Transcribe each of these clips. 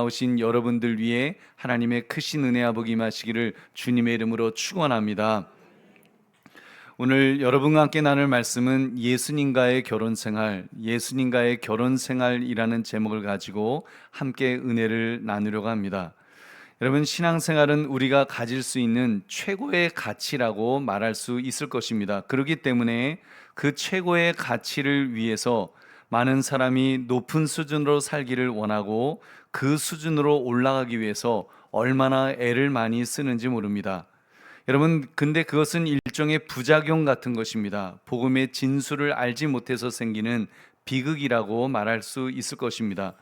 오신 여러분들 위해 하나님의 크신 은혜와 복이 임하시기를 주님의 이름으로 축원합니다. 오늘 여러분과 함께 나눌 말씀은 예수님과의 결혼 생활이라는 제목을 가지고 함께 은혜를 나누려고 합니다. 여러분, 신앙생활은 우리가 가질 수 있는 최고의 가치라고 말할 수 있을 것입니다. 그렇기 때문에 그 최고의 가치를 위해서 많은 사람이 높은 수준으로 살기를 원하고 그 수준으로 올라가기 위해서 얼마나 애를 많이 쓰는지 모릅니다. 여러분, 근데 그것은 일종의 부작용 같은 것입니다. 복음의 진수를 알지 못해서 생기는 비극이라고 말할 수 있을 것입니다.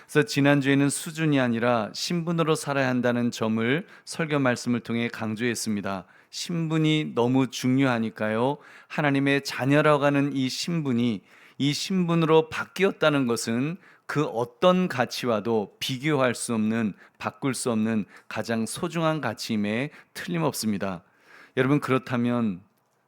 그래서 지난주에는 수준이 아니라 신분으로 살아야 한다는 점을 설교 말씀을 통해 강조했습니다. 신분이 너무 중요하니까요. 하나님의 자녀라고 하는 이 신분으로 바뀌었다는 것은 그 어떤 가치와도 비교할 수 없는, 바꿀 수 없는 가장 소중한 가치임에 틀림없습니다. 여러분, 그렇다면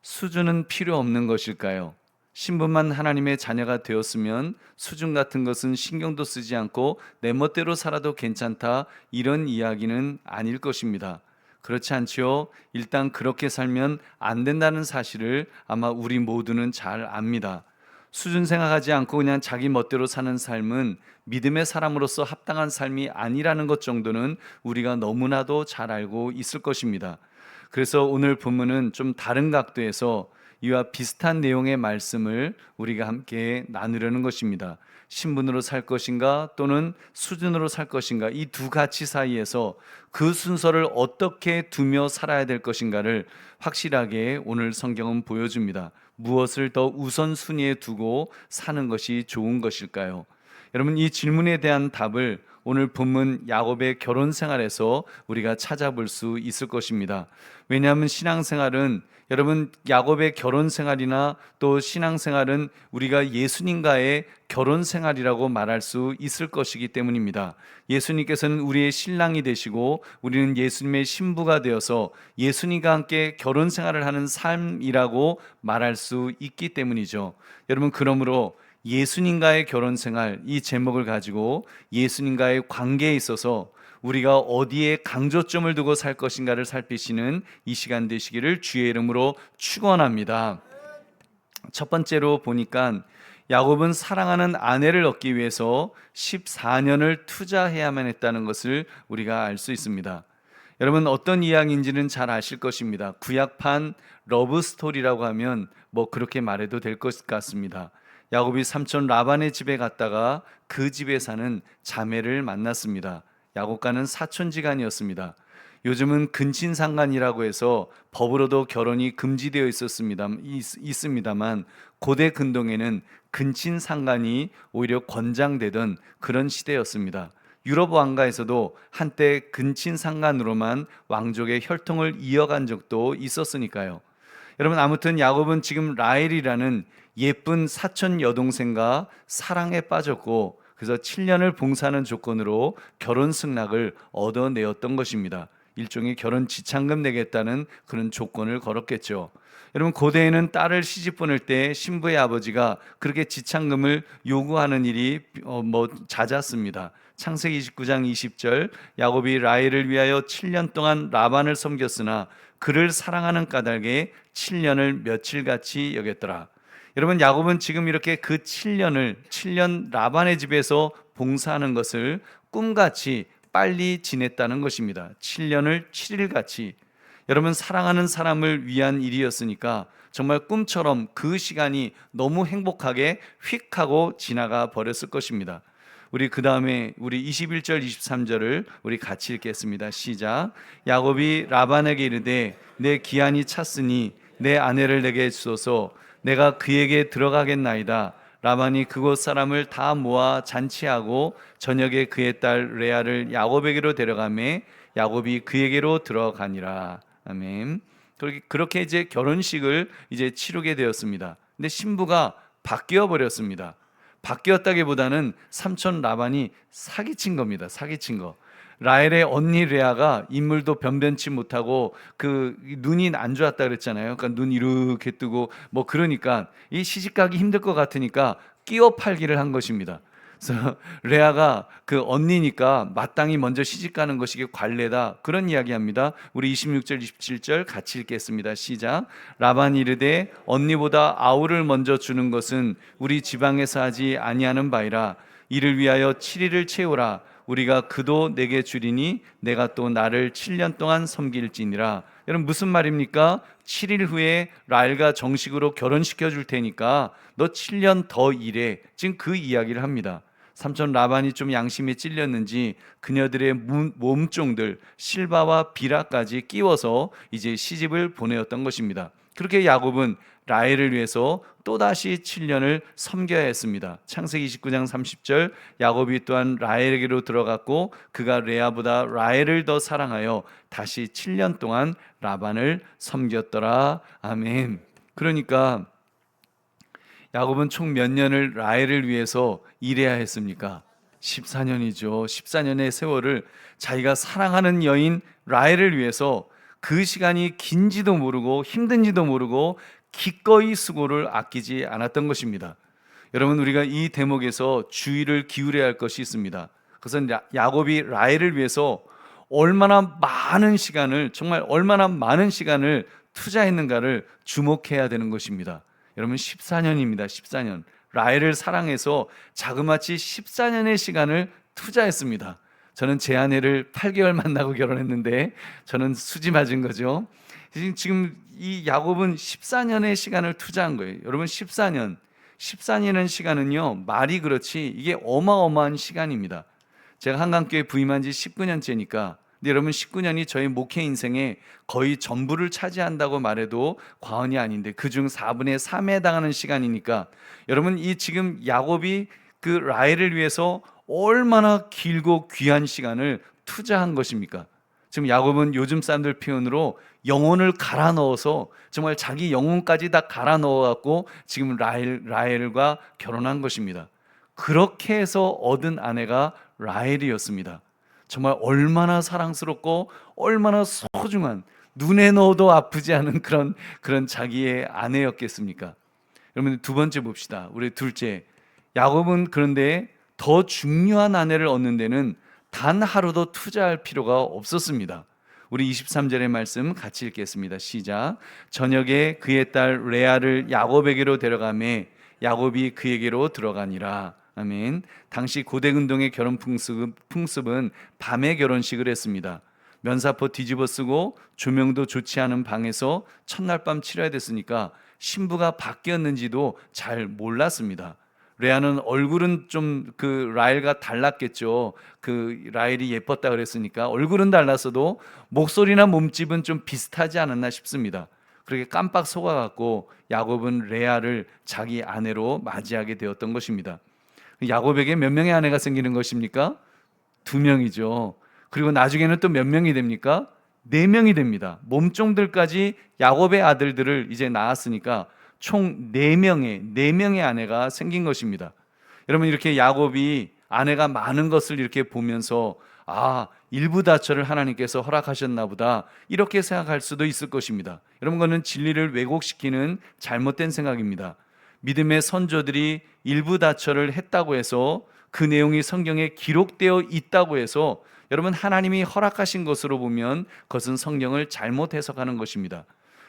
수준은 필요 없는 것일까요? 신분만 하나님의 자녀가 되었으면 수준 같은 것은 신경도 쓰지 않고 내 멋대로 살아도 괜찮다, 이런 이야기는 아닐 것입니다. 그렇지 않지요? 일단 그렇게 살면 안 된다는 사실을 아마 우리 모두는 잘 압니다. 수준 생각하지 않고 그냥 자기 멋대로 사는 삶은 믿음의 사람으로서 합당한 삶이 아니라는 것 정도는 우리가 너무나도 잘 알고 있을 것입니다. 그래서 오늘 본문은 좀 다른 각도에서 이와 비슷한 내용의 말씀을 우리가 함께 나누려는 것입니다. 신분으로 살 것인가 또는 수준으로 살 것인가, 이 두 가치 사이에서 그 순서를 어떻게 두며 살아야 될 것인가를 확실하게 오늘 성경은 보여줍니다. 무엇을 더 우선순위에 두고 사는 것이 좋은 것일까요? 여러분, 이 질문에 대한 답을 오늘 본문 야곱의 결혼 생활에서 우리가 찾아볼 수 있을 것입니다. 왜냐하면 신앙생활은, 여러분, 야곱의 결혼 생활이나 또 신앙생활은 우리가 예수님과의 결혼 생활이라고 말할 수 있을 것이기 때문입니다. 예수님께서는 우리의 신랑이 되시고 우리는 예수님의 신부가 되어서 예수님과 함께 결혼 생활을 하는 삶이라고 말할 수 있기 때문이죠. 여러분, 그러므로 예수님과의 결혼 생활, 이 제목을 가지고 예수님과의 관계에 있어서 우리가 어디에 강조점을 두고 살 것인가를 살피시는 이 시간 되시기를 주의 이름으로 축원합니다. 첫 번째로 보니까 야곱은 사랑하는 아내를 얻기 위해서 14년을 투자해야만 했다는 것을 우리가 알 수 있습니다. 여러분, 어떤 이야기인지는 잘 아실 것입니다. 구약판 러브 스토리라고 하면 뭐 그렇게 말해도 될 것 같습니다. 야곱이 삼촌 라반의 집에 갔다가 그 집에 사는 자매를 만났습니다. 야곱과는 사촌지간이었습니다. 요즘은 근친상간이라고 해서 법으로도 결혼이 금지되어 있습니다만 고대 근동에는 근친상간이 오히려 권장되던 그런 시대였습니다. 유럽 왕가에서도 한때 근친상간으로만 왕족의 혈통을 이어간 적도 있었으니까요. 여러분, 아무튼 야곱은 지금 라헬이라는 예쁜 사촌 여동생과 사랑에 빠졌고, 그래서 7년을 봉사하는 조건으로 결혼 승낙을 얻어내었던 것입니다. 일종의 결혼 지참금 내겠다는 그런 조건을 걸었겠죠. 여러분, 고대에는 딸을 시집 보낼 때 신부의 아버지가 그렇게 지참금을 요구하는 일이 잦았습니다. 창세기 29장 20절, 야곱이 라헬을 위하여 7년 동안 라반을 섬겼으나 그를 사랑하는 까닭에 7년을 며칠같이 여겼더라. 여러분, 야곱은 지금 이렇게 그 7년 라반의 집에서 봉사하는 것을 꿈같이 빨리 지냈다는 것입니다. 7년을 7일같이. 여러분, 사랑하는 사람을 위한 일이었으니까 정말 꿈처럼 그 시간이 너무 행복하게 휙 하고 지나가 버렸을 것입니다. 우리 그 다음에 우리 21절 23절을 우리 같이 읽겠습니다. 시작. 야곱이 라반에게 이르되 내 기한이 찼으니 내 아내를 내게 주소서. 내가 그에게 들어가겠나이다. 라반이 그곳 사람을 다 모아 잔치하고 저녁에 그의 딸 레아를 야곱에게로 데려가매 야곱이 그에게로 들어가니라. 아멘. 그렇게 이제 결혼식을 이제 치르게 되었습니다. 근데 신부가 바뀌어 버렸습니다. 바뀌었다기보다는 삼촌 라반이 사기친 겁니다. 사기친 거. 라헬의 언니 레아가 인물도 변변치 못하고 그 눈이 안 좋았다 그랬잖아요. 그러니까 눈 이렇게 뜨고 뭐 그러니까 이 시집가기 힘들 것 같으니까 끼워 팔기를 한 것입니다. 그래서 레아가 그 언니니까 마땅히 먼저 시집가는 것이 관례다, 그런 이야기합니다. 우리 26절 27절 같이 읽겠습니다. 시작. 라반이 이르되 언니보다 아우를 먼저 주는 것은 우리 지방에서 하지 아니하는 바이라. 이를 위하여 7일을 채우라. 우리가 그도 내게 주리니 내가 또 나를 7년 동안 섬길지니라. 여러분, 무슨 말입니까? 7일 후에 라헬과 정식으로 결혼시켜 줄 테니까 너 7년 더 일해. 지금 그 이야기를 합니다. 삼촌 라반이 좀 양심에 찔렸는지 그녀들의 몸종들 실바와 비라까지 끼워서 이제 시집을 보내었던 것입니다. 그렇게 야곱은 라헬을 위해서 또다시 7년을 섬겨야 했습니다. 창세기 29장 30절, 야곱이 또한 라헬에게로 들어갔고 그가 레아보다 라헬을 더 사랑하여 다시 7년 동안 라반을 섬겼더라. 아멘. 그러니까 야곱은 총 몇 년을 라헬을 위해서 일해야 했습니까? 14년이죠. 14년의 세월을 자기가 사랑하는 여인 라헬을 위해서, 그 시간이 긴지도 모르고 힘든지도 모르고 기꺼이 수고를 아끼지 않았던 것입니다. 여러분, 우리가 이 대목에서 주의를 기울여야 할 것이 있습니다. 그것은 야곱이 라헬을 위해서 얼마나 많은 시간을, 정말 얼마나 많은 시간을 투자했는가를 주목해야 되는 것입니다. 여러분, 14년입니다. 14년. 라헬을 사랑해서 자그마치 14년의 시간을 투자했습니다. 저는 제 아내를 8개월 만나고 결혼했는데 저는 수지 맞은 거죠. 지금 이 야곱은 14년의 시간을 투자한 거예요. 여러분, 14년의 시간은요, 말이 그렇지 이게 어마어마한 시간입니다. 제가 한강교회 부임한 지 19년째니까, 근데 여러분, 19년이 저희 목회 인생의 거의 전부를 차지한다고 말해도 과언이 아닌데 그중 4분의 3에 해당하는 시간이니까, 여러분, 이 지금 야곱이 그 라헬을 위해서 얼마나 길고 귀한 시간을 투자한 것입니까? 지금 야곱은 요즘 사람들 표현으로 영혼을 갈아 넣어서 정말 자기 영혼까지 다 갈아 넣어갖고 지금 라헬과 결혼한 것입니다. 그렇게 해서 얻은 아내가 라헬이었습니다. 정말 얼마나 사랑스럽고 얼마나 소중한, 눈에 넣어도 아프지 않은 그런 자기의 아내였겠습니까? 여러분, 두 번째 봅시다. 우리 둘째, 야곱은 그런데 더 중요한 아내를 얻는 데는 단 하루도 투자할 필요가 없었습니다. 우리 23절의 말씀 같이 읽겠습니다. 시작. 저녁에 그의 딸 레아를 야곱에게로 데려가매 야곱이 그에게로 들어가니라. 아멘. 당시 고대 근동의 결혼 풍습은 밤에 결혼식을 했습니다. 면사포 뒤집어 쓰고 조명도 좋지 않은 방에서 첫날 밤 치러야 됐으니까 신부가 바뀌었는지도 잘 몰랐습니다. 레아는 얼굴은 좀 그 라헬과 달랐겠죠. 그 라헬이 예뻤다 그랬으니까 얼굴은 달랐어도 목소리나 몸집은 좀 비슷하지 않았나 싶습니다. 그렇게 깜빡 속아갖고 야곱은 레아를 자기 아내로 맞이하게 되었던 것입니다. 야곱에게 몇 명의 아내가 생기는 것입니까? 2명이죠. 그리고 나중에는 또 몇 명이 됩니까? 4명이 됩니다. 몸종들까지 야곱의 아들들을 이제 낳았으니까 총 4명의 아내가 생긴 것입니다. 여러분, 이렇게 야곱이 아내가 많은 것을 이렇게 보면서 일부다처를 하나님께서 허락하셨나 보다, 이렇게 생각할 수도 있을 것입니다. 여러분, 그거는 진리를 왜곡시키는 잘못된 생각입니다. 믿음의 선조들이 일부다처를 했다고 해서, 그 내용이 성경에 기록되어 있다고 해서 여러분, 하나님이 허락하신 것으로 보면 그것은 성경을 잘못 해석하는 것입니다.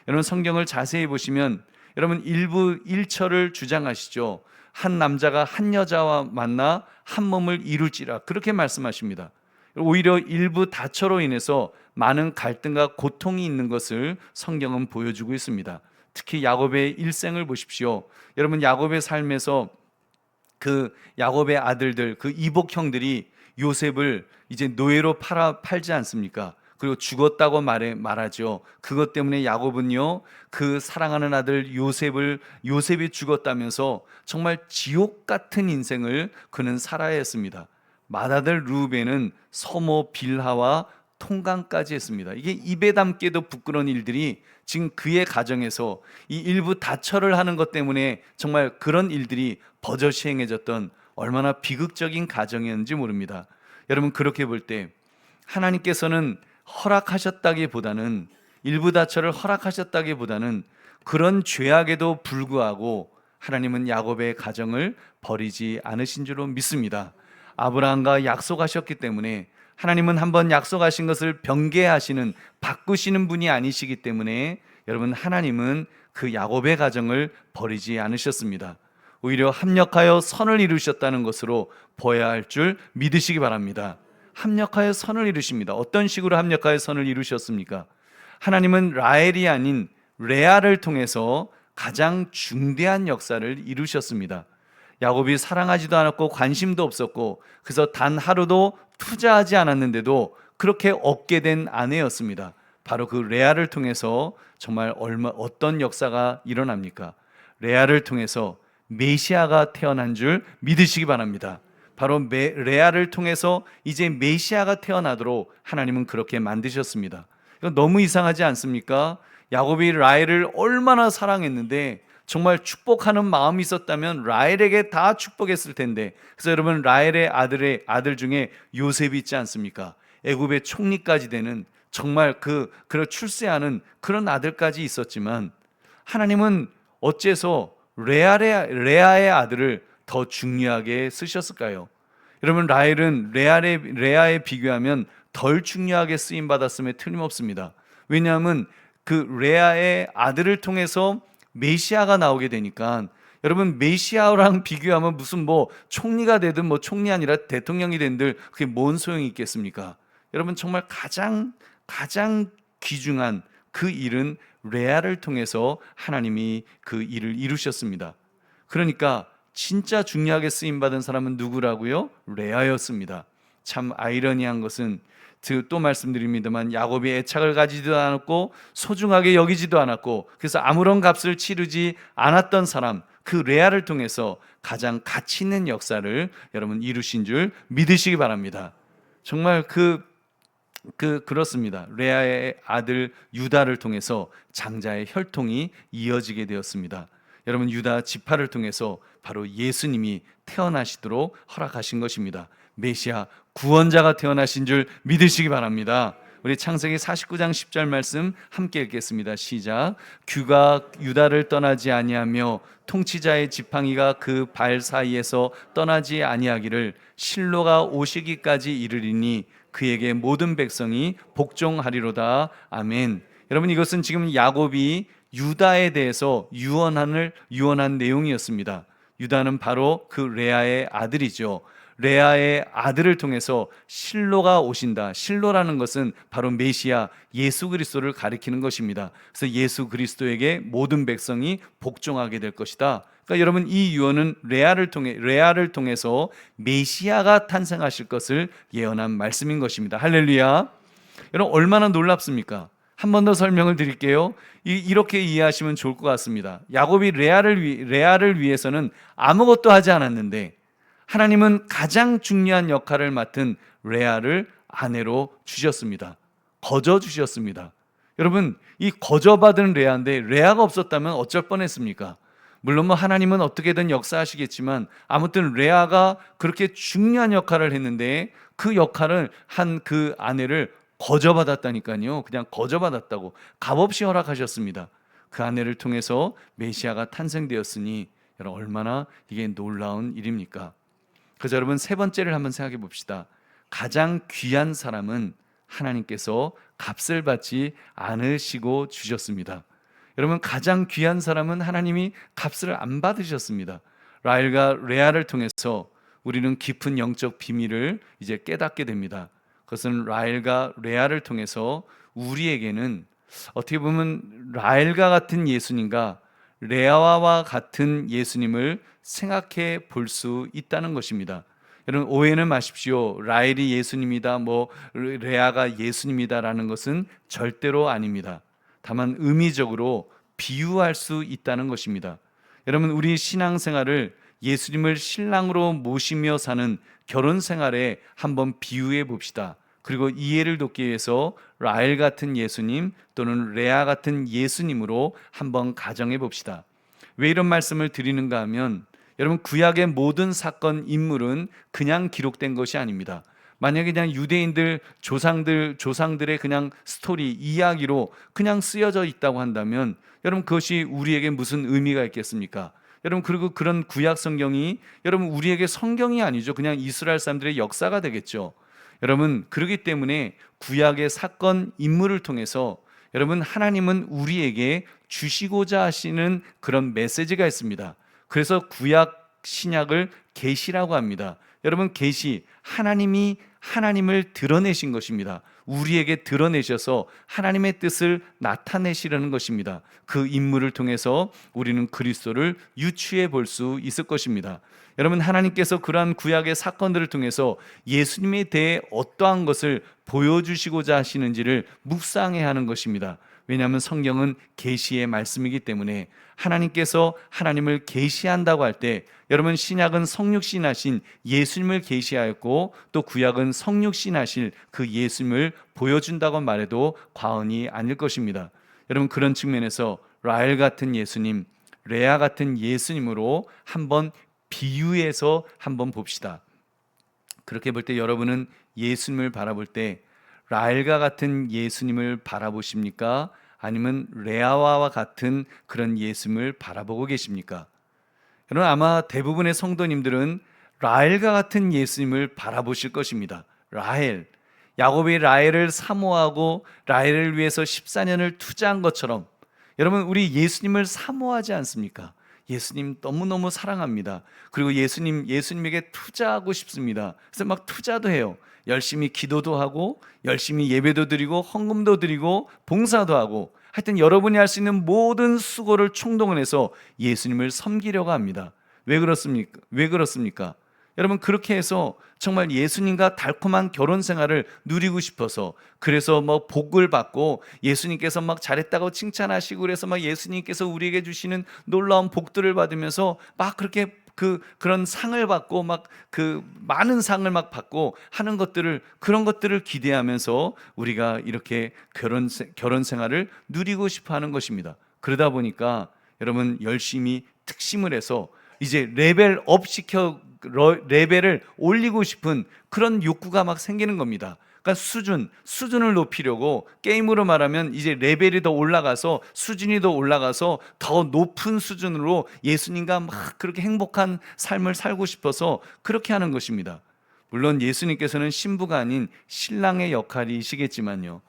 여러분, 성경을 자세히 보시면 여러분, 일부 일처를 주장하시죠. 한 남자가 한 여자와 만나 한 몸을 이룰지라, 그렇게 말씀하십니다. 오히려 일부 다처로 인해서 많은 갈등과 고통이 있는 것을 성경은 보여주고 있습니다. 특히 야곱의 일생을 보십시오. 여러분, 야곱의 삶에서 그 야곱의 아들들, 그 이복형들이 요셉을 이제 노예로 팔지 않습니까? 그리고 죽었다고 말하죠. 그것 때문에 야곱은요, 그 사랑하는 아들 요셉이 죽었다면서 정말 지옥 같은 인생을 그는 살아야 했습니다. 맏아들 르우벤은 서모 빌하와 통강까지 했습니다. 이게 입에 담기도 부끄러운 일들이 지금 그의 가정에서 이 일부 다처를 하는 것 때문에 정말 그런 일들이 버젓이 행해졌던 얼마나 비극적인 가정이었는지 모릅니다. 여러분, 그렇게 볼 때 하나님께서는 일부 다처를 허락하셨다기보다는 그런 죄악에도 불구하고 하나님은 야곱의 가정을 버리지 않으신 줄로 믿습니다. 아브라함과 약속하셨기 때문에 하나님은 한번 약속하신 것을 변개하시는, 바꾸시는 분이 아니시기 때문에 여러분, 하나님은 그 야곱의 가정을 버리지 않으셨습니다. 오히려 합력하여 선을 이루셨다는 것으로 보아야 할 줄 믿으시기 바랍니다. 합력하여 선을 이루십니다. 어떤 식으로 합력하여 선을 이루셨습니까? 하나님은 라헬이 아닌 레아를 통해서 가장 중대한 역사를 이루셨습니다. 야곱이 사랑하지도 않았고 관심도 없었고 그래서 단 하루도 투자하지 않았는데도 그렇게 얻게 된 아내였습니다. 바로 그 레아를 통해서 정말 어떤 역사가 일어납니까? 레아를 통해서 메시아가 태어난 줄 믿으시기 바랍니다. 바로 레아를 통해서 이제 메시아가 태어나도록 하나님은 그렇게 만드셨습니다. 이거 너무 이상하지 않습니까? 야곱이 라헬을 얼마나 사랑했는데 정말 축복하는 마음이 있었다면 라헬에게 다 축복했을 텐데, 그래서 여러분, 라헬의 아들 중에 요셉이 있지 않습니까? 애굽의 총리까지 되는 정말 그런 출세하는 그런 아들까지 있었지만 하나님은 어째서 레아의 아들을 더 중요하게 쓰셨을까요? 여러분, 라헬은 레아에 비교하면 덜 중요하게 쓰임 받았음에 틀림없습니다. 왜냐하면 그 레아의 아들을 통해서 메시아가 나오게 되니까, 여러분, 메시아랑 비교하면 무슨 총리가 되든 총리 아니라 대통령이 된들 그게 뭔 소용이 있겠습니까? 여러분, 정말 가장 귀중한 그 일은 레아를 통해서 하나님이 그 일을 이루셨습니다. 그러니까 진짜 중요하게 쓰임 받은 사람은 누구라고요? 레아였습니다. 참 아이러니한 것은 또 말씀드립니다만, 야곱이 애착을 가지지도 않았고 소중하게 여기지도 않았고 그래서 아무런 값을 치르지 않았던 사람, 그 레아를 통해서 가장 가치 있는 역사를 여러분 이루신 줄 믿으시기 바랍니다. 정말 그렇습니다. 레아의 아들 유다를 통해서 장자의 혈통이 이어지게 되었습니다. 여러분, 유다 지파를 통해서 바로 예수님이 태어나시도록 허락하신 것입니다. 메시아 구원자가 태어나신 줄 믿으시기 바랍니다. 우리 창세기 49장 10절 말씀 함께 읽겠습니다. 시작. 규가 유다를 떠나지 아니하며 통치자의 지팡이가 그 발 사이에서 떠나지 아니하기를 실로가 오시기까지 이르리니 그에게 모든 백성이 복종하리로다. 아멘. 여러분, 이것은 지금 야곱이 유다에 대해서 유언한 내용이었습니다. 유다는 바로 그 레아의 아들이죠. 레아의 아들을 통해서 실로가 오신다. 실로라는 것은 바로 메시아 예수 그리스도를 가리키는 것입니다. 그래서 예수 그리스도에게 모든 백성이 복종하게 될 것이다. 그러니까 여러분, 이 유언은 레아를 통해서 메시아가 탄생하실 것을 예언한 말씀인 것입니다. 할렐루야. 여러분, 얼마나 놀랍습니까? 한 번 더 설명을 드릴게요. 이렇게 이해하시면 좋을 것 같습니다. 야곱이 레아를 위해서는 아무것도 하지 않았는데 하나님은 가장 중요한 역할을 맡은 레아를 아내로 주셨습니다. 거저 주셨습니다. 여러분, 이 거저받은 레아인데 레아가 없었다면 어쩔 뻔했습니까? 물론 하나님은 어떻게든 역사하시겠지만 아무튼 레아가 그렇게 중요한 역할을 했는데 그 역할을 한 그 아내를 거저받았다니까요. 그냥 거저받았다고 값없이 허락하셨습니다. 그 아내를 통해서 메시아가 탄생되었으니 여러분, 얼마나 이게 놀라운 일입니까? 그래서 여러분, 세 번째를 한번 생각해 봅시다. 가장 귀한 사람은 하나님께서 값을 받지 않으시고 주셨습니다. 여러분, 가장 귀한 사람은 하나님이 값을 안 받으셨습니다. 라헬과 레아를 통해서 우리는 깊은 영적 비밀을 이제 깨닫게 됩니다. 그것은 라헬과 레아를 통해서 우리에게는 어떻게 보면 라헬과 같은 예수님과 레아와 같은 예수님을 생각해 볼 수 있다는 것입니다. 여러분, 오해는 마십시오. 라헬이 예수님이다, 레아가 예수님이다라는 것은 절대로 아닙니다. 다만 의미적으로 비유할 수 있다는 것입니다. 여러분, 우리 신앙생활을 예수님을 신랑으로 모시며 사는 결혼 생활에 한번 비유해 봅시다. 그리고 이해를 돕기 위해서 라헬 같은 예수님 또는 레아 같은 예수님으로 한번 가정해 봅시다. 왜 이런 말씀을 드리는가 하면, 여러분, 구약의 모든 사건 인물은 그냥 기록된 것이 아닙니다. 만약에 그냥 유대인들 조상들의 그냥 스토리 이야기로 그냥 쓰여져 있다고 한다면 여러분, 그것이 우리에게 무슨 의미가 있겠습니까? 여러분, 그리고 그런 구약 성경이 여러분 우리에게 성경이 아니죠. 그냥 이스라엘 사람들의 역사가 되겠죠. 여러분, 그렇기 때문에 구약의 사건 인물을 통해서 여러분, 하나님은 우리에게 주시고자 하시는 그런 메시지가 있습니다. 그래서 구약 신약을 계시라고 합니다. 여러분, 계시, 하나님이 하나님을 드러내신 것입니다. 우리에게 드러내셔서 하나님의 뜻을 나타내시려는 것입니다. 그 인물을 통해서 우리는 그리스도를 유추해 볼 수 있을 것입니다. 여러분, 하나님께서 그러한 구약의 사건들을 통해서 예수님에 대해 어떠한 것을 보여주시고자 하시는지를 묵상해야 하는 것입니다. 왜냐하면 성경은 계시의 말씀이기 때문에 하나님께서 하나님을 계시한다고 할 때, 여러분, 신약은 성육신하신 예수님을 계시하였고 또 구약은 성육신하실 그 예수님을 보여준다고 말해도 과언이 아닐 것입니다. 여러분, 그런 측면에서 라헬 같은 예수님, 레아 같은 예수님으로 한번 비유해서 한번 봅시다. 그렇게 볼 때 여러분은 예수님을 바라볼 때 라헬과 같은 예수님을 바라보십니까? 아니면 레아와 같은 그런 예수님을 바라보고 계십니까? 여러분, 아마 대부분의 성도님들은 라헬과 같은 예수님을 바라보실 것입니다. 라헬, 야곱이 라헬을 사모하고 라헬을 위해서 14년을 투자한 것처럼 여러분, 우리 예수님을 사모하지 않습니까? 예수님 너무너무 사랑합니다. 그리고 예수님에게 투자하고 싶습니다. 그래서 막 투자도 해요. 열심히 기도도 하고 열심히 예배도 드리고 헌금도 드리고 봉사도 하고, 하여튼 여러분이 할 수 있는 모든 수고를 총동원해서 예수님을 섬기려고 합니다. 왜 그렇습니까? 여러분, 그렇게 해서 정말 예수님과 달콤한 결혼 생활을 누리고 싶어서, 그래서 뭐 복을 받고 예수님께서 막 잘했다고 칭찬하시고, 그래서 막 예수님께서 우리에게 주시는 놀라운 복들을 받으면서 막 그렇게 그런 상을 받고 막 그 많은 상을 막 받고 하는 그런 것들을 기대하면서 우리가 이렇게 결혼 생활을 누리고 싶어 하는 것입니다. 그러다 보니까 여러분, 열심히 특심을 해서 이제 레벨을 올리고 싶은 그런 욕구가 막 생기는 겁니다. 그러니까 수준을 높이려고, 게임으로 말하면 이제 레벨이 더 올라가서 수준이 더 올라가서 더 높은 수준으로 예수님과 막 그렇게 행복한 삶을 살고 싶어서 그렇게 하는 것입니다. 물론 예수님께서는 신부가 아닌 신랑의 역할이시겠지만요.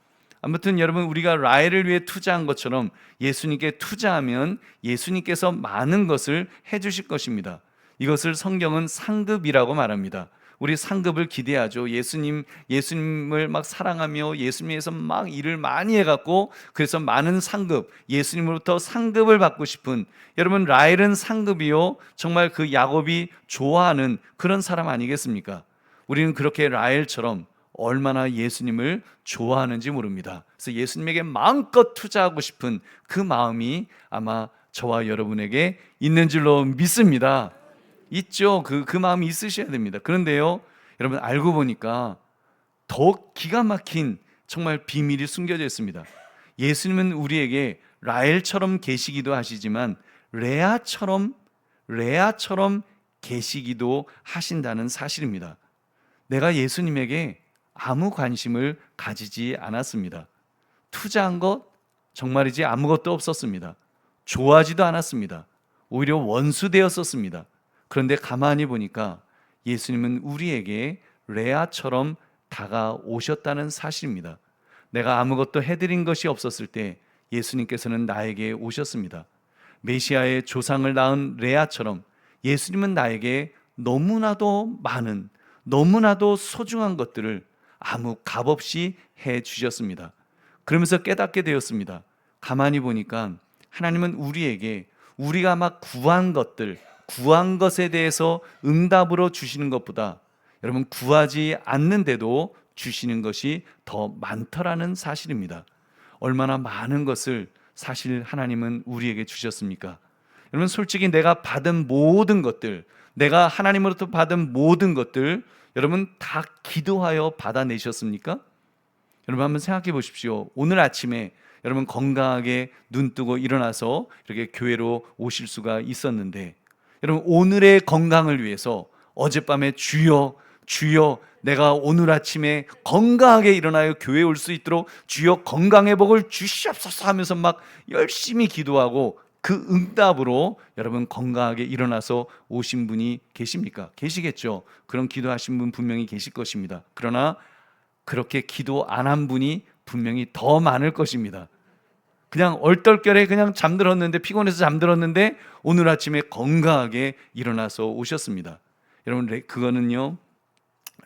아무튼 여러분, 우리가 라헬을 위해 투자한 것처럼 예수님께 투자하면 예수님께서 많은 것을 해주실 것입니다. 이것을 성경은 상급이라고 말합니다. 우리 상급을 기대하죠. 예수님을 막 사랑하며 예수님에서 막 일을 많이 해갖고, 그래서 많은 상급, 예수님으로부터 상급을 받고 싶은, 여러분, 라헬은 상급이요, 정말 그 야곱이 좋아하는 그런 사람 아니겠습니까? 우리는 그렇게 라헬처럼 얼마나 예수님을 좋아하는지 모릅니다. 그래서 예수님에게 마음껏 투자하고 싶은 그 마음이 아마 저와 여러분에게 있는 줄로 믿습니다. 있죠. 그 마음이 있으셔야 됩니다. 그런데요, 여러분, 알고 보니까 더 기가 막힌 정말 비밀이 숨겨져 있습니다. 예수님은 우리에게 라헬처럼 계시기도 하시지만 레아처럼 계시기도 하신다는 사실입니다. 내가 예수님에게 아무 관심을 가지지 않았습니다. 투자한 것 정말이지 아무것도 없었습니다. 좋아하지도 않았습니다. 오히려 원수되었었습니다. 그런데 가만히 보니까 예수님은 우리에게 레아처럼 다가오셨다는 사실입니다. 내가 아무것도 해드린 것이 없었을 때 예수님께서는 나에게 오셨습니다. 메시아의 조상을 낳은 레아처럼 예수님은 나에게 너무나도 많은, 너무나도 소중한 것들을 아무 값없이 해 주셨습니다. 그러면서 깨닫게 되었습니다. 가만히 보니까 하나님은 우리에게 우리가 막 구한 것에 대해서 응답으로 주시는 것보다 여러분, 구하지 않는데도 주시는 것이 더 많더라는 사실입니다. 얼마나 많은 것을 사실 하나님은 우리에게 주셨습니까? 여러분, 솔직히 내가 하나님으로부터 받은 모든 것들 여러분 다 기도하여 받아내셨습니까? 여러분, 한번 생각해 보십시오. 오늘 아침에 여러분 건강하게 눈 뜨고 일어나서 이렇게 교회로 오실 수가 있었는데, 여러분, 오늘의 건강을 위해서 어젯밤에 주여 내가 오늘 아침에 건강하게 일어나요 교회에 올 수 있도록 주여 건강의 복을 주시옵소서 하면서 막 열심히 기도하고 그 응답으로 여러분 건강하게 일어나서 오신 분이 계십니까? 계시겠죠. 그런 기도하신 분 분명히 계실 것입니다. 그러나 그렇게 기도 안 한 분이 분명히 더 많을 것입니다. 그냥 얼떨결에 그냥 잠들었는데, 피곤해서 잠들었는데 오늘 아침에 건강하게 일어나서 오셨습니다. 여러분, 그거는요,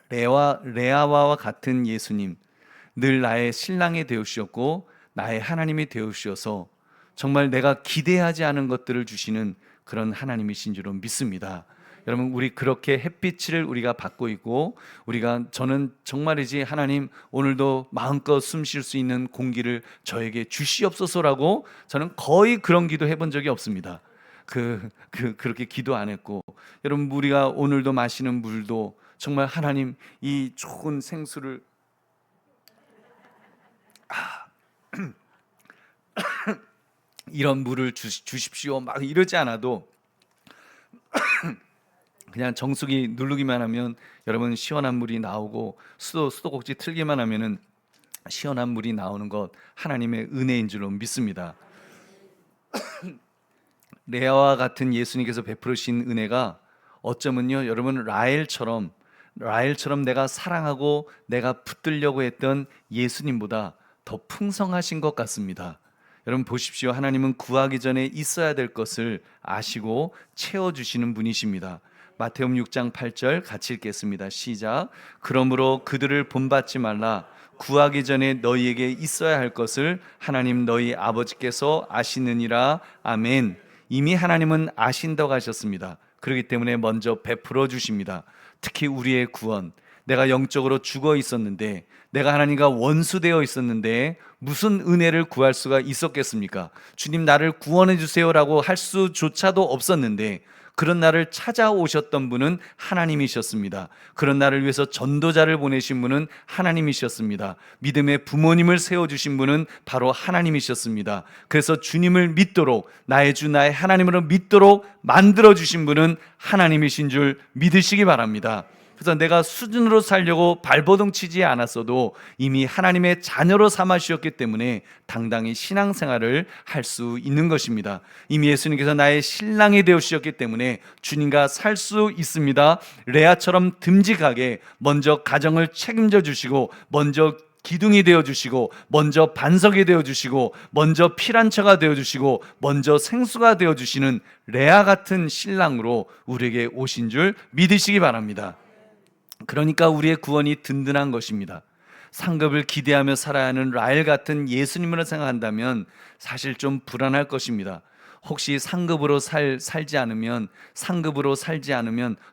레아와 같은 예수님, 늘 나의 신랑이 되어주셨고 나의 하나님이 되어주셔서 정말 내가 기대하지 않은 것들을 주시는 그런 하나님이신 줄로 믿습니다. 여러분, 우리 그렇게 햇빛을 우리가 받고 있고, 저는 정말이지 하나님 오늘도 마음껏 숨 쉴 수 있는 공기를 저에게 주시옵소서라고 저는 거의 그런 기도 해본 적이 없습니다. 그렇게 기도 안 했고, 여러분, 우리가 오늘도 마시는 물도 정말 하나님 이 좋은 생수를 이런 물을 주십시오 막 이러지 않아도 그냥 정수기 누르기만 하면 여러분 시원한 물이 나오고, 수도꼭지 틀기만 하면은 시원한 물이 나오는 것 하나님의 은혜인 줄로 믿습니다. 레아와 같은 예수님께서 베푸르신 은혜가 어쩌면요, 여러분, 라헬처럼 내가 사랑하고 내가 붙들려고 했던 예수님보다 더 풍성하신 것 같습니다. 여러분 보십시오. 하나님은 구하기 전에 있어야 될 것을 아시고 채워주시는 분이십니다. 마태복음 6장 8절 같이 읽겠습니다. 시작. 그러므로 그들을 본받지 말라. 구하기 전에 너희에게 있어야 할 것을 하나님 너희 아버지께서 아시느니라. 아멘. 이미 하나님은 아신다고 하셨습니다. 그렇기 때문에 먼저 베풀어 주십니다. 특히 우리의 구원, 내가 영적으로 죽어 있었는데, 내가 하나님과 원수되어 있었는데 무슨 은혜를 구할 수가 있었겠습니까? 주님 나를 구원해 주세요라고 할 수조차도 없었는데, 그런 나를 찾아오셨던 분은 하나님이셨습니다. 그런 나를 위해서 전도자를 보내신 분은 하나님이셨습니다. 믿음의 부모님을 세워주신 분은 바로 하나님이셨습니다. 그래서 주님을 믿도록, 나의 주 나의 하나님으로 믿도록 만들어주신 분은 하나님이신 줄 믿으시기 바랍니다. 그래서 내가 수준으로 살려고 발버둥 치지 않았어도 이미 하나님의 자녀로 삼아 주셨기 때문에 당당히 신앙생활을 할 수 있는 것입니다. 이미 예수님께서 나의 신랑이 되어 주셨기 때문에 주님과 살 수 있습니다. 레아처럼 듬직하게 먼저 가정을 책임져 주시고, 먼저 기둥이 되어 주시고, 먼저 반석이 되어 주시고, 먼저 피란처가 되어 주시고, 먼저 생수가 되어 주시는 레아 같은 신랑으로 우리에게 오신 줄 믿으시기 바랍니다. 그러니까 우리의 구원이 든든한 것입니다. 상급을 기대하며 살아야 하는 라헬 같은 예수님으로 생각한다면 사실 좀 불안할 것입니다. 혹시 상급으로 살지 않으면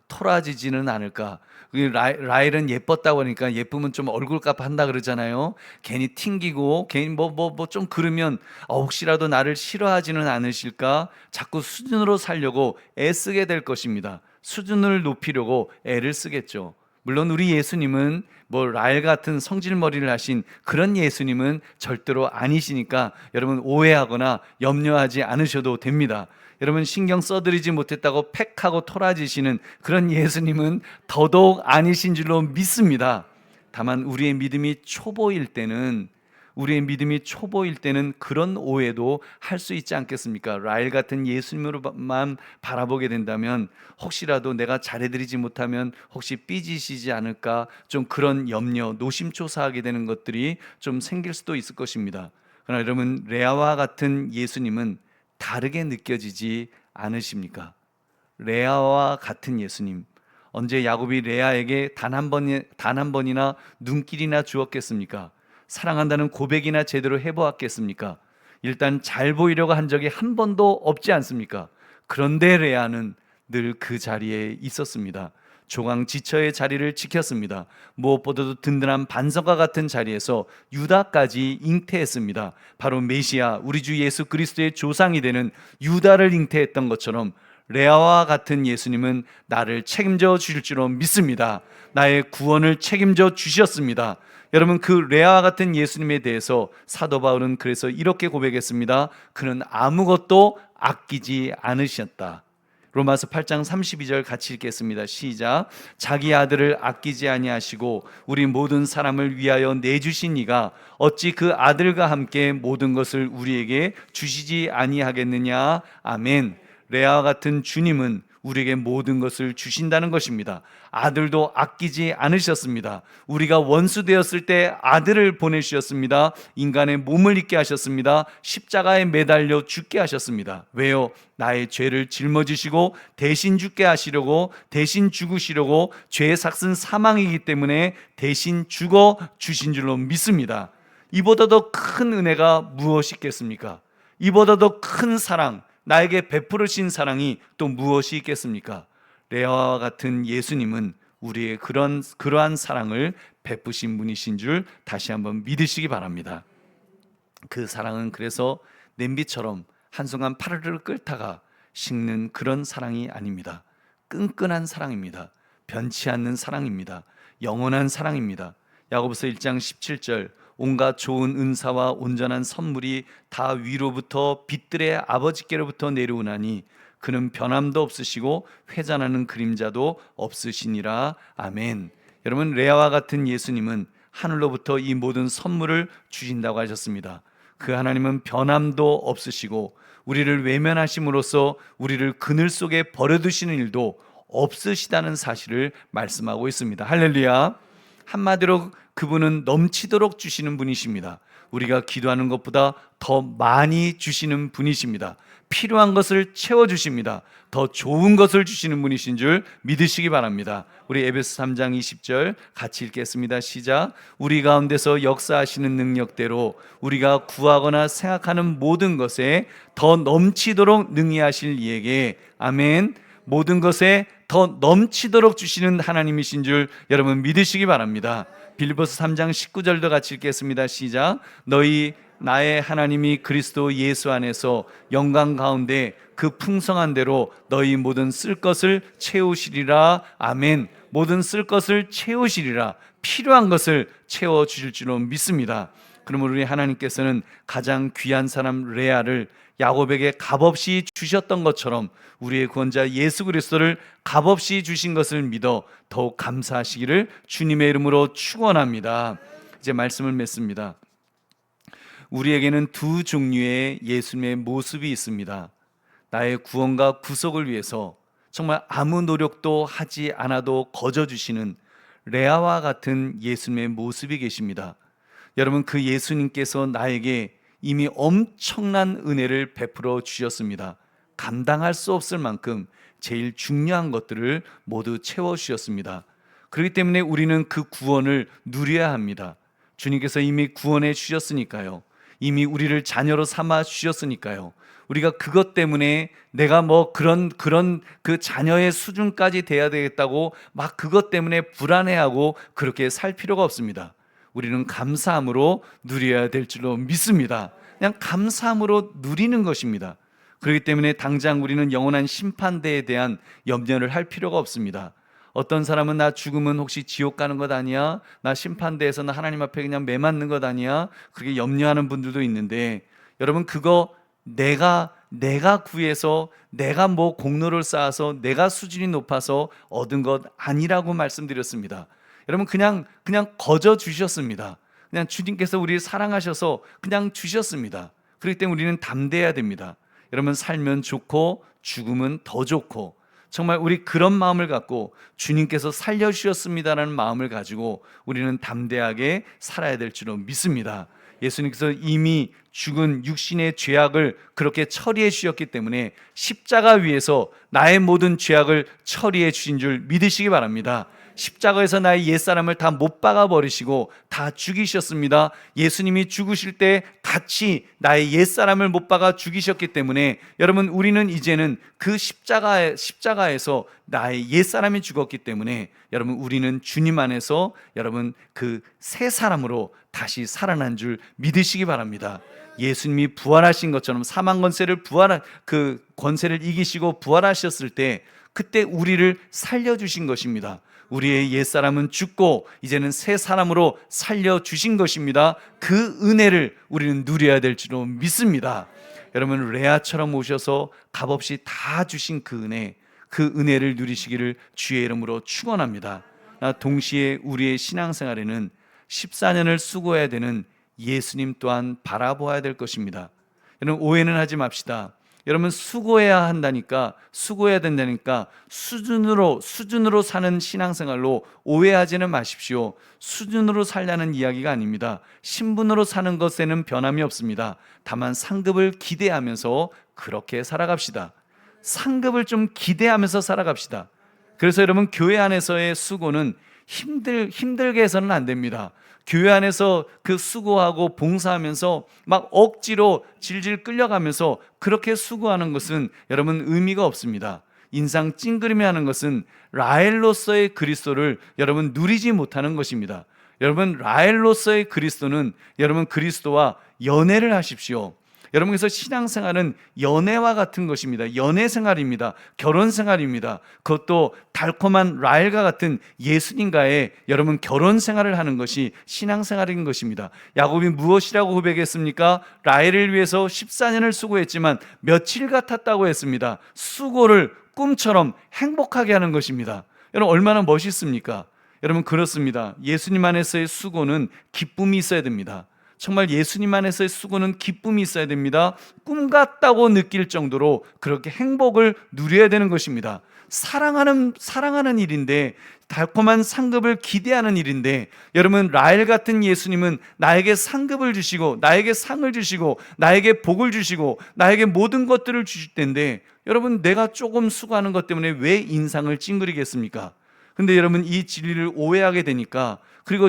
토라지지는 않을까? 라헬은 예뻤다고 하니까 예쁘면 좀 얼굴값 한다 그러잖아요. 괜히 튕기고 괜히 뭐 좀 그러면 혹시라도 나를 싫어하지는 않으실까? 자꾸 수준으로 살려고 애쓰게 될 것입니다. 수준을 높이려고 애를 쓰겠죠. 물론 우리 예수님은 라헬 같은 성질머리를 하신 그런 예수님은 절대로 아니시니까 여러분 오해하거나 염려하지 않으셔도 됩니다. 여러분 신경 써드리지 못했다고 팩하고 토라지시는 그런 예수님은 더더욱 아니신 줄로 믿습니다. 다만 우리의 믿음이 초보일 때는 그런 오해도 할 수 있지 않겠습니까? 라헬 같은 예수님으로만 바라보게 된다면 혹시라도 내가 잘해드리지 못하면 혹시 삐지시지 않을까, 좀 그런 염려, 노심초사하게 되는 것들이 좀 생길 수도 있을 것입니다. 그러나 여러분, 레아와 같은 예수님은 다르게 느껴지지 않으십니까? 레아와 같은 예수님, 언제 야곱이 레아에게 단 한 번이나 눈길이나 주었겠습니까? 사랑한다는 고백이나 제대로 해보았겠습니까? 일단 잘 보이려고 한 적이 한 번도 없지 않습니까? 그런데 레아는 늘 그 자리에 있었습니다. 조강 지처의 자리를 지켰습니다. 무엇보다도 든든한 반석과 같은 자리에서 유다까지 잉태했습니다. 바로 메시아, 우리 주 예수 그리스도의 조상이 되는 유다를 잉태했던 것처럼 레아와 같은 예수님은 나를 책임져 주실 줄로 믿습니다. 나의 구원을 책임져 주셨습니다. 여러분, 그 레아와 같은 예수님에 대해서 사도 바울은 그래서 이렇게 고백했습니다. 그는 아무것도 아끼지 않으셨다. 로마서 8장 32절 같이 읽겠습니다. 시작. 자기 아들을 아끼지 아니하시고 우리 모든 사람을 위하여 내주신 이가 어찌 그 아들과 함께 모든 것을 우리에게 주시지 아니하겠느냐. 아멘. 레아와 같은 주님은 우리에게 모든 것을 주신다는 것입니다. 아들도 아끼지 않으셨습니다. 우리가 원수 되었을 때 아들을 보내주셨습니다. 인간의 몸을 입게 하셨습니다. 십자가에 매달려 죽게 하셨습니다. 왜요? 나의 죄를 짊어지시고 대신 죽게 하시려고, 대신 죽으시려고. 죄의 삭은 사망이기 때문에 대신 죽어 주신 줄로 믿습니다. 이보다 더 큰 은혜가 무엇이 있겠습니까? 이보다 더 큰 사랑, 나에게 베풀으신 사랑이 또 무엇이 있겠습니까? 레아와 같은 예수님은 우리의 그러한 사랑을 베푸신 분이신 줄 다시 한번 믿으시기 바랍니다. 그 사랑은 그래서 냄비처럼 한순간 파르르 끓다가 식는 그런 사랑이 아닙니다. 끈끈한 사랑입니다. 변치 않는 사랑입니다. 영원한 사랑입니다. 야고보서 1장 17절, 온갖 좋은 은사와 온전한 선물이 다 위로부터 빛들의 아버지께로부터 내려오나니 그는 변함도 없으시고 회잔하는 그림자도 없으시니라. 아멘. 여러분, 레아와 같은 예수님은 하늘로부터 이 모든 선물을 주신다고 하셨습니다. 그 하나님은 변함도 없으시고 우리를 외면하심으로써 우리를 그늘 속에 버려두시는 일도 없으시다는 사실을 말씀하고 있습니다. 할렐루야. 한마디로 그분은 넘치도록 주시는 분이십니다. 우리가 기도하는 것보다 더 많이 주시는 분이십니다. 필요한 것을 채워주십니다. 더 좋은 것을 주시는 분이신 줄 믿으시기 바랍니다. 우리 에베소 3장 20절 같이 읽겠습니다. 시작. 우리 가운데서 역사하시는 능력대로 우리가 구하거나 생각하는 모든 것에 더 넘치도록 능히 하실 이에게. 아멘. 모든 것에 더 넘치도록 주시는 하나님이신 줄 여러분 믿으시기 바랍니다. 빌립보서 3장 19절도 같이 읽겠습니다. 시작. 너희 나의 하나님이 그리스도 예수 안에서 영광 가운데 그 풍성한 대로 너희 모든 쓸 것을 채우시리라. 아멘. 모든 쓸 것을 채우시리라. 필요한 것을 채워주실 줄로 믿습니다. 그러므로 우리 하나님께서는 가장 귀한 사람 레아를 야곱에게 값없이 주셨던 것처럼 우리의 구원자 예수 그리스도를 값없이 주신 것을 믿어 더욱 감사하시기를 주님의 이름으로 축원합니다. 이제 말씀을 맺습니다. 우리에게는 두 종류의 예수님의 모습이 있습니다. 나의 구원과 구속을 위해서 정말 아무 노력도 하지 않아도 거저주시는 레아와 같은 예수님의 모습이 계십니다. 여러분, 그 예수님께서 나에게 이미 엄청난 은혜를 베풀어 주셨습니다. 감당할 수 없을 만큼 제일 중요한 것들을 모두 채워주셨습니다. 그렇기 때문에 우리는 그 구원을 누려야 합니다. 주님께서 이미 구원해 주셨으니까요. 이미 우리를 자녀로 삼아 주셨으니까요. 우리가 그것 때문에 내가 그런 그 자녀의 수준까지 돼야 되겠다고 막 그것 때문에 불안해하고 그렇게 살 필요가 없습니다. 우리는 감사함으로 누려야 될 줄로 믿습니다. 그냥 감사함으로 누리는 것입니다. 그렇기 때문에 당장 우리는 영원한 심판대에 대한 염려를 할 필요가 없습니다. 어떤 사람은 나 죽으면 혹시 지옥 가는 것 아니야? 나 심판대에서 나 하나님 앞에 그냥 매맞는 것 아니야? 그렇게 염려하는 분들도 있는데, 여러분, 그거 내가 구해서 내가 공로를 쌓아서 내가 수준이 높아서 얻은 것 아니라고 말씀드렸습니다. 여러분, 그냥 거저 주셨습니다. 그냥 주님께서 우리를 사랑하셔서 그냥 주셨습니다. 그렇기 때문에 우리는 담대해야 됩니다. 여러분, 살면 좋고 죽으면 더 좋고, 정말 우리 그런 마음을 갖고 주님께서 살려주셨습니다라는 마음을 가지고 우리는 담대하게 살아야 될 줄로 믿습니다. 예수님께서 이미 죽은 육신의 죄악을 그렇게 처리해 주셨기 때문에 십자가 위에서 나의 모든 죄악을 처리해 주신 줄 믿으시기 바랍니다. 십자가에서 나의 옛사람을 다 못 박아 버리시고 다 죽이셨습니다. 예수님이 죽으실 때 같이 나의 옛사람을 못 박아 죽이셨기 때문에 여러분, 우리는 이제는 그 십자가에서 나의 옛사람이 죽었기 때문에 여러분, 우리는 주님 안에서 여러분 그 새 사람으로 다시 살아난 줄 믿으시기 바랍니다. 예수님이 부활하신 것처럼 사망 권세를 그 권세를 이기시고 부활하셨을 때 그때 우리를 살려주신 것입니다. 우리의 옛사람은 죽고 이제는 새 사람으로 살려주신 것입니다. 그 은혜를 우리는 누려야 될 줄로 믿습니다. 여러분, 레아처럼 오셔서 값없이 다 주신 그 은혜, 그 은혜를 누리시기를 주의 이름으로 축원합니다. 동시에 우리의 신앙생활에는 14년을 수고해야 되는 예수님 또한 바라보아야 될 것입니다. 여러분, 오해는 하지 맙시다. 여러분, 수고해야 한다니까, 수고해야 된다니까 수준으로 사는 신앙생활로 오해하지는 마십시오. 수준으로 살려는 이야기가 아닙니다. 신분으로 사는 것에는 변함이 없습니다. 다만 상급을 기대하면서 그렇게 살아갑시다. 상급을 좀 기대하면서 살아갑시다. 그래서 여러분, 교회 안에서의 수고는 힘들게 해서는 안 됩니다. 교회 안에서 그 수고하고 봉사하면서 막 억지로 질질 끌려가면서 그렇게 수고하는 것은 여러분 의미가 없습니다. 인상 찡그리며 하는 것은 라헬로서의 그리스도를 여러분 누리지 못하는 것입니다. 여러분, 라헬로서의 그리스도는 여러분 그리스도와 연애를 하십시오. 여러분께서 신앙생활은 연애와 같은 것입니다. 연애생활입니다. 결혼생활입니다. 그것도 달콤한 라헬과 같은 예수님과의 여러분 결혼생활을 하는 것이 신앙생활인 것입니다. 야곱이 무엇이라고 고백했습니까? 라헬을 위해서 14년을 수고했지만 며칠 같았다고 했습니다. 수고를 꿈처럼 행복하게 하는 것입니다. 여러분, 얼마나 멋있습니까? 여러분, 그렇습니다. 예수님 안에서의 수고는 기쁨이 있어야 됩니다. 정말 예수님 안에서의 수고는 기쁨이 있어야 됩니다. 꿈 같다고 느낄 정도로 그렇게 행복을 누려야 되는 것입니다. 사랑하는 일인데, 달콤한 상급을 기대하는 일인데, 여러분, 라헬 같은 예수님은 나에게 상급을 주시고 나에게 상을 주시고 나에게 복을 주시고 나에게 모든 것들을 주실 텐데, 여러분, 내가 조금 수고하는 것 때문에 왜 인상을 찡그리겠습니까? 근데 여러분, 이 진리를 오해하게 되니까, 그리고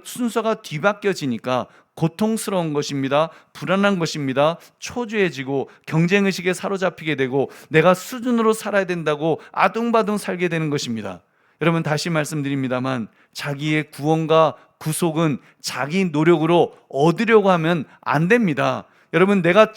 순서가 뒤바뀌어지니까 고통스러운 것입니다. 불안한 것입니다. 초조해지고 경쟁의식에 사로잡히게 되고 내가 수준으로 살아야 된다고 아둥바둥 살게 되는 것입니다. 여러분, 다시 말씀드립니다만, 자기의 구원과 구속은 자기 노력으로 얻으려고 하면 안 됩니다. 여러분, 내가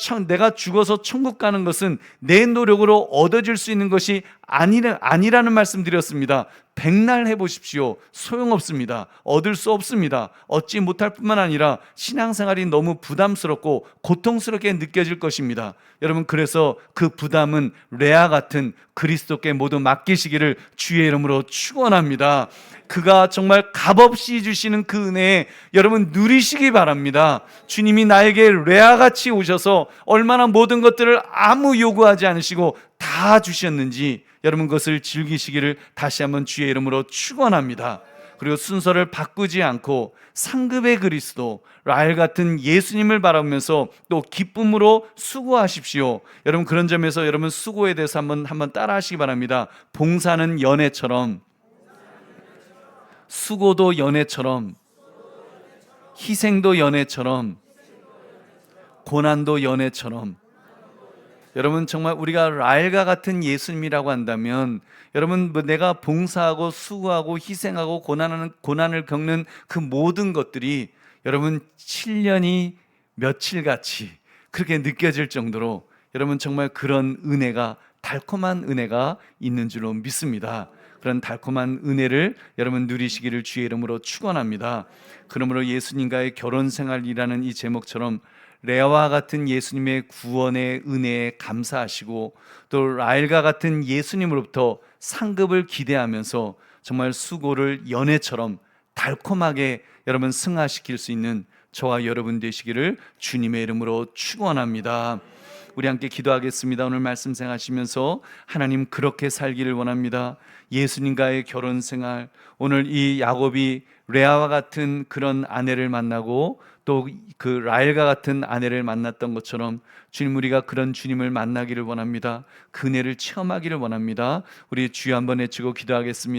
죽어서 천국 가는 것은 내 노력으로 얻어질 수 있는 것이 아니라는 말씀 드렸습니다. 백날 해보십시오. 소용없습니다. 얻을 수 없습니다. 얻지 못할 뿐만 아니라 신앙생활이 너무 부담스럽고 고통스럽게 느껴질 것입니다. 여러분, 그래서 그 부담은 레아 같은 그리스도께 모두 맡기시기를 주의 이름으로 축원합니다. 그가 정말 값없이 주시는 그 은혜에 여러분 누리시기 바랍니다. 주님이 나에게 레아같이 오셔서 얼마나 모든 것들을 아무 요구하지 않으시고 다 주셨는지 여러분 그것을 즐기시기를 다시 한번 주의 이름으로 축원합니다. 그리고 순서를 바꾸지 않고 상급의 그리스도, 라헬 같은 예수님을 바라보면서 또 기쁨으로 수고하십시오. 여러분, 그런 점에서 여러분 수고에 대해서 한번 따라 하시기 바랍니다. 봉사는 연애처럼, 수고도 연애처럼, 희생도 연애처럼, 고난도 연애처럼. 여러분, 정말 우리가 라헬과 같은 예수님이라고 한다면, 여러분, 내가 봉사하고 수고하고 희생하고 고난을 겪는 그 모든 것들이 여러분 7년이 며칠같이 그렇게 느껴질 정도로 여러분 정말 그런 은혜가, 달콤한 은혜가 있는 줄로 믿습니다. 그런 달콤한 은혜를 여러분 누리시기를 주의 이름으로 축원합니다. 그러므로 예수님과의 결혼 생활이라는 이 제목처럼 레아와 같은 예수님의 구원의 은혜에 감사하시고, 또 라헬과 같은 예수님으로부터 상급을 기대하면서 정말 수고를 연애처럼 달콤하게 여러분 승화시킬 수 있는 저와 여러분 되시기를 주님의 이름으로 축원합니다. 우리 함께 기도하겠습니다. 오늘 말씀 생하시면서 하나님, 그렇게 살기를 원합니다. 예수님과의 결혼 생활, 오늘 이 야곱이 레아와 같은 그런 아내를 만나고 또 그 라헬과 같은 아내를 만났던 것처럼 주님, 우리가 그런 주님을 만나기를 원합니다. 그 은혜를 체험하기를 원합니다. 우리 주여 한번 외치고 기도하겠습니다.